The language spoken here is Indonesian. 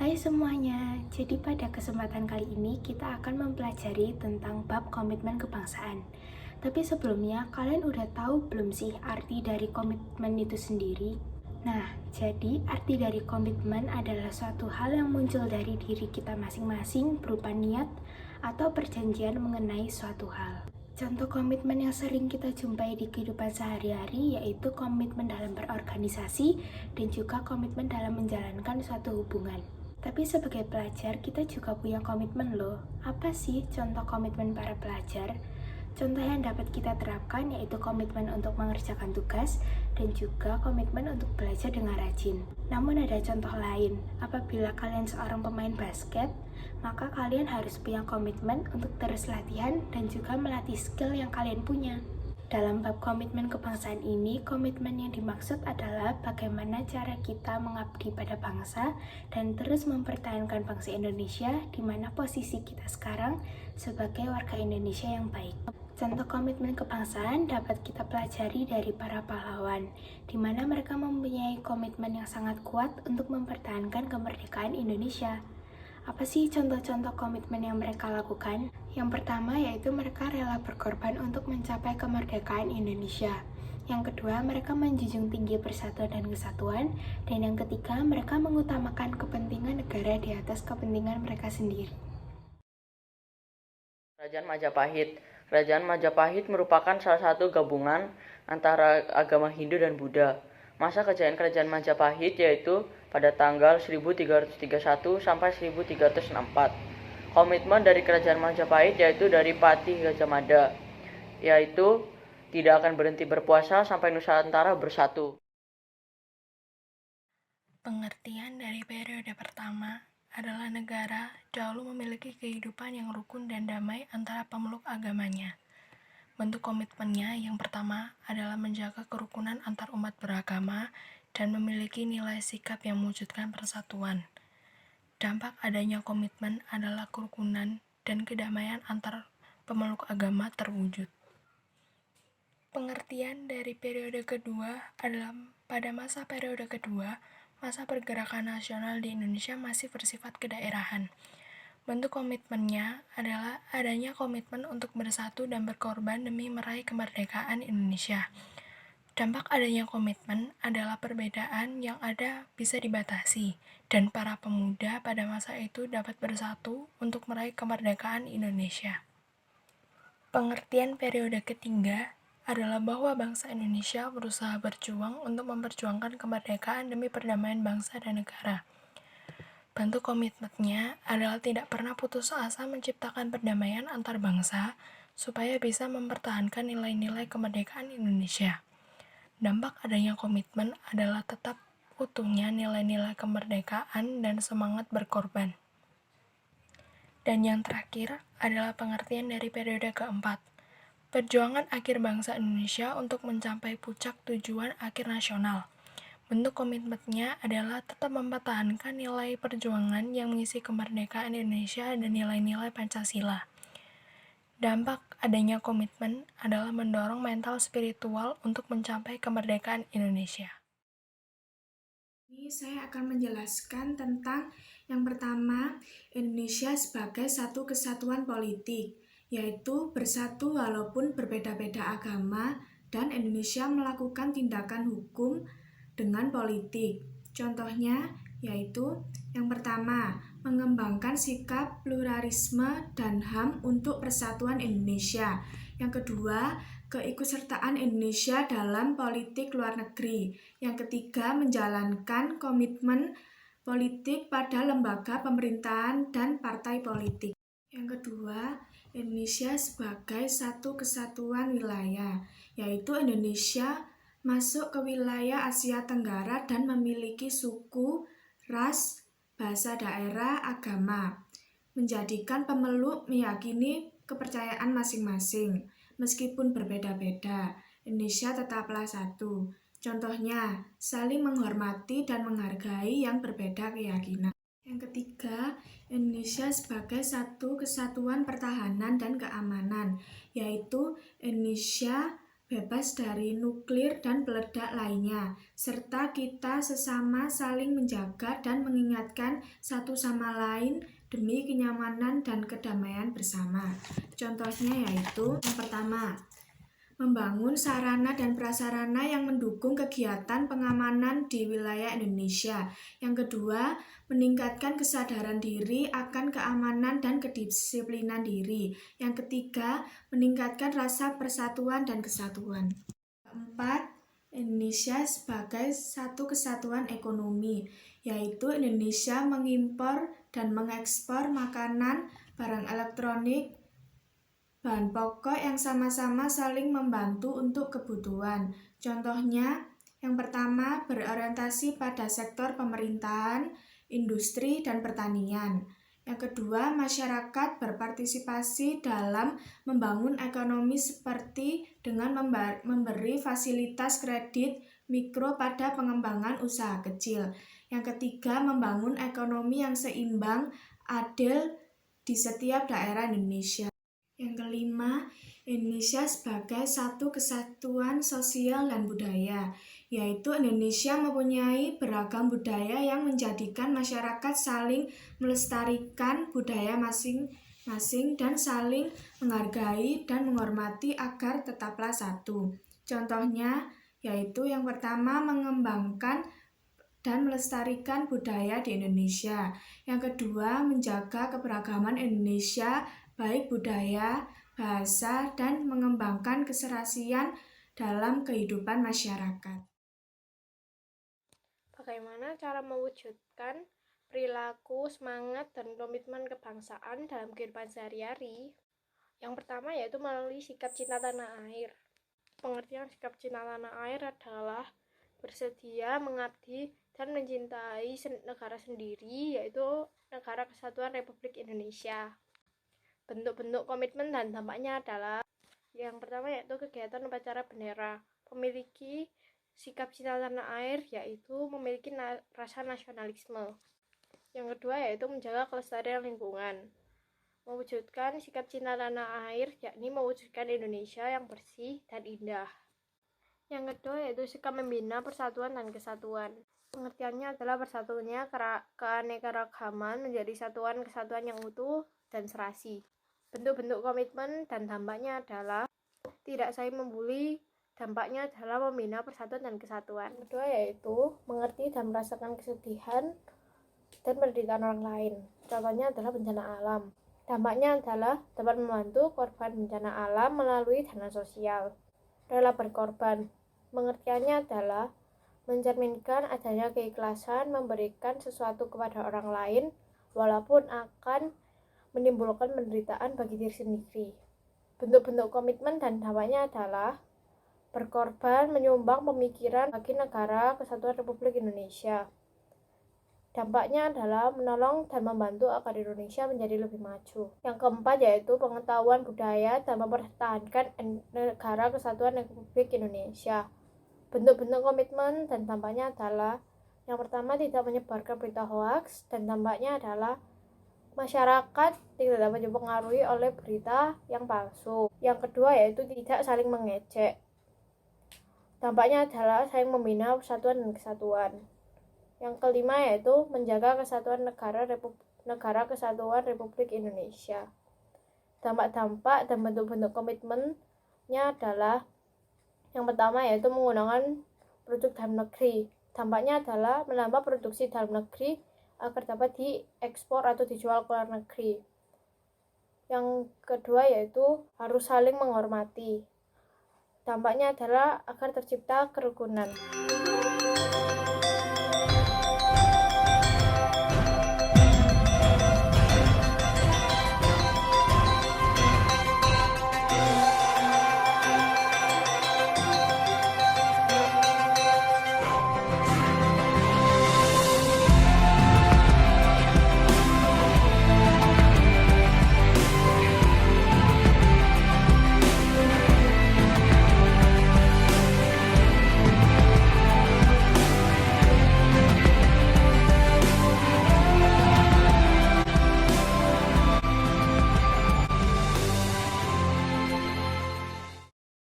Hai semuanya, jadi pada kesempatan kali ini kita akan mempelajari tentang bab komitmen kebangsaan. Tapi sebelumnya, kalian udah tahu belum sih arti dari komitmen itu sendiri? Nah, jadi arti dari komitmen adalah suatu hal yang muncul dari diri kita masing-masing berupa niat atau perjanjian mengenai suatu hal. Contoh komitmen yang sering kita jumpai di kehidupan sehari-hari yaitu komitmen dalam berorganisasi dan juga komitmen dalam menjalankan suatu hubungan. Tapi sebagai pelajar, kita juga punya komitmen loh. Apa sih contoh komitmen para pelajar? Contoh yang dapat kita terapkan yaitu komitmen untuk mengerjakan tugas dan juga komitmen untuk belajar dengan rajin. Namun ada contoh lain, apabila kalian seorang pemain basket, maka kalian harus punya komitmen untuk terus latihan dan juga melatih skill yang kalian punya. Dalam bab komitmen kebangsaan ini, komitmen yang dimaksud adalah bagaimana cara kita mengabdi pada bangsa dan terus mempertahankan bangsa Indonesia di mana posisi kita sekarang sebagai warga Indonesia yang baik. Contoh komitmen kebangsaan dapat kita pelajari dari para pahlawan, di mana mereka mempunyai komitmen yang sangat kuat untuk mempertahankan kemerdekaan Indonesia. Apa sih contoh-contoh komitmen yang mereka lakukan? Yang pertama yaitu mereka rela berkorban untuk mencapai kemerdekaan Indonesia. Yang kedua, mereka menjunjung tinggi persatuan dan kesatuan. Dan yang ketiga, mereka mengutamakan kepentingan negara di atas kepentingan mereka sendiri. Kerajaan Majapahit. Kerajaan Majapahit merupakan salah satu gabungan antara agama Hindu dan Buddha. Masa kejayaan Kerajaan Majapahit yaitu pada tanggal 1331 sampai 1364. Komitmen dari Kerajaan Majapahit yaitu dari Patih Gajah Mada, yaitu tidak akan berhenti berpuasa sampai Nusantara bersatu. Pengertian dari periode pertama adalah negara dahulu memiliki kehidupan yang rukun dan damai antara pemeluk agamanya. Bentuk komitmennya yang pertama adalah menjaga kerukunan antar umat beragama dan memiliki nilai sikap yang mewujudkan persatuan. Dampak adanya komitmen adalah kerukunan dan kedamaian antar pemeluk agama terwujud. Pengertian dari periode kedua adalah pada masa periode kedua, masa pergerakan nasional di Indonesia masih bersifat kedaerahan. Bentuk komitmennya adalah adanya komitmen untuk bersatu dan berkorban demi meraih kemerdekaan Indonesia. Dampak adanya komitmen adalah perbedaan yang ada bisa dibatasi, dan para pemuda pada masa itu dapat bersatu untuk meraih kemerdekaan Indonesia. Pengertian periode ketiga adalah bahwa bangsa Indonesia berusaha berjuang untuk memperjuangkan kemerdekaan demi perdamaian bangsa dan negara. Bentuk komitmennya adalah tidak pernah putus asa menciptakan perdamaian antar bangsa supaya bisa mempertahankan nilai-nilai kemerdekaan Indonesia. Dampak adanya komitmen adalah tetap utuhnya nilai-nilai kemerdekaan dan semangat berkorban. Dan yang terakhir adalah pengertian dari periode keempat, perjuangan akhir bangsa Indonesia untuk mencapai puncak tujuan akhir nasional. Bentuk komitmennya adalah tetap mempertahankan nilai perjuangan yang mengisi kemerdekaan Indonesia dan nilai-nilai Pancasila. Dampak adanya komitmen adalah mendorong mental spiritual untuk mencapai kemerdekaan Indonesia. Ini saya akan menjelaskan tentang yang pertama, Indonesia sebagai satu kesatuan politik, yaitu bersatu walaupun berbeda-beda agama dan Indonesia melakukan tindakan hukum dengan politik. Contohnya yaitu yang pertama, mengembangkan sikap pluralisme dan HAM untuk persatuan Indonesia. Yang kedua, keikutsertaan Indonesia dalam politik luar negeri. Yang ketiga, menjalankan komitmen politik pada lembaga pemerintahan dan partai politik. Yang kedua, Indonesia sebagai satu kesatuan wilayah, yaitu Indonesia masuk ke wilayah Asia Tenggara dan memiliki suku, ras, bahasa daerah, agama, menjadikan pemeluk meyakini kepercayaan masing-masing. Meskipun berbeda-beda, Indonesia tetaplah satu. Contohnya, saling menghormati dan menghargai yang berbeda keyakinan. Yang ketiga, Indonesia sebagai satu kesatuan pertahanan dan keamanan, yaitu Indonesia bebas dari nuklir dan peledak lainnya, serta kita sesama saling menjaga dan mengingatkan satu sama lain demi kenyamanan dan kedamaian bersama. Contohnya yaitu yang pertama, membangun sarana dan prasarana yang mendukung kegiatan pengamanan di wilayah Indonesia. Yang kedua, meningkatkan kesadaran diri akan keamanan dan kedisiplinan diri. Yang ketiga, meningkatkan rasa persatuan dan kesatuan. Keempat, Indonesia sebagai satu kesatuan ekonomi, yaitu Indonesia mengimpor dan mengekspor makanan, barang elektronik, bahan pokok yang sama-sama saling membantu untuk kebutuhan. Contohnya, yang pertama berorientasi pada sektor pemerintahan, industri, dan pertanian. Yang kedua, masyarakat berpartisipasi dalam membangun ekonomi seperti dengan memberi fasilitas kredit mikro pada pengembangan usaha kecil. Yang ketiga, membangun ekonomi yang seimbang, adil di setiap daerah Indonesia. Yang kelima, Indonesia sebagai satu kesatuan sosial dan budaya, yaitu Indonesia mempunyai beragam budaya yang menjadikan masyarakat saling melestarikan budaya masing-masing dan saling menghargai dan menghormati agar tetaplah satu. Contohnya, yaitu yang pertama, mengembangkan dan melestarikan budaya di Indonesia. Yang kedua, menjaga keberagaman Indonesia, baik budaya, bahasa, dan mengembangkan keserasian dalam kehidupan masyarakat. Bagaimana cara mewujudkan perilaku, semangat, dan komitmen kebangsaan dalam kehidupan sehari-hari? Yang pertama yaitu melalui sikap cinta tanah air. Pengertian sikap cinta tanah air adalah bersedia mengabdi dan mencintai negara sendiri, yaitu Negara Kesatuan Republik Indonesia. Bentuk-bentuk komitmen dan dampaknya adalah yang pertama yaitu kegiatan upacara bendera, memiliki sikap cinta tanah air yaitu memiliki rasa nasionalisme. Yang kedua yaitu menjaga kelestarian lingkungan, mewujudkan sikap cinta tanah air yakni mewujudkan Indonesia yang bersih dan indah. Yang kedua yaitu sikap membina persatuan dan kesatuan. Pengertiannya adalah bersatunya keanekaragaman menjadi satuan kesatuan yang utuh dan serasi. Bentuk-bentuk komitmen dan dampaknya adalah tidak saling membuli, dampaknya adalah membina persatuan dan kesatuan. Yang kedua yaitu mengerti dan merasakan kesedihan dan penderitaan orang lain. Contohnya adalah bencana alam. Dampaknya adalah dapat membantu korban bencana alam melalui dana sosial. Rela berkorban. Pengertiannya adalah mencerminkan adanya keikhlasan memberikan sesuatu kepada orang lain walaupun akan menimbulkan penderitaan bagi diri sendiri. Bentuk-bentuk komitmen dan dampaknya adalah berkorban, menyumbang pemikiran bagi Negara Kesatuan Republik Indonesia. Dampaknya adalah menolong dan membantu agar Indonesia menjadi lebih maju. Yang keempat yaitu pengetahuan budaya dan mempertahankan Negara Kesatuan Republik Indonesia. Bentuk-bentuk komitmen dan dampaknya adalah yang pertama tidak menyebarkan berita hoaks dan dampaknya adalah masyarakat tidak dapat dipengaruhi oleh berita yang palsu. Yang kedua yaitu tidak saling mengejek. Dampaknya adalah saling membina persatuan dan kesatuan. Yang kelima yaitu menjaga kesatuan Negara Kesatuan Republik Indonesia. Dampak-dampak dan bentuk-bentuk komitmennya adalah yang pertama yaitu menggunakan produk dalam negeri. Dampaknya adalah menambah produksi dalam negeri agar dapat diekspor atau dijual ke luar negeri. Yang kedua yaitu harus saling menghormati. Dampaknya adalah agar tercipta kerukunan.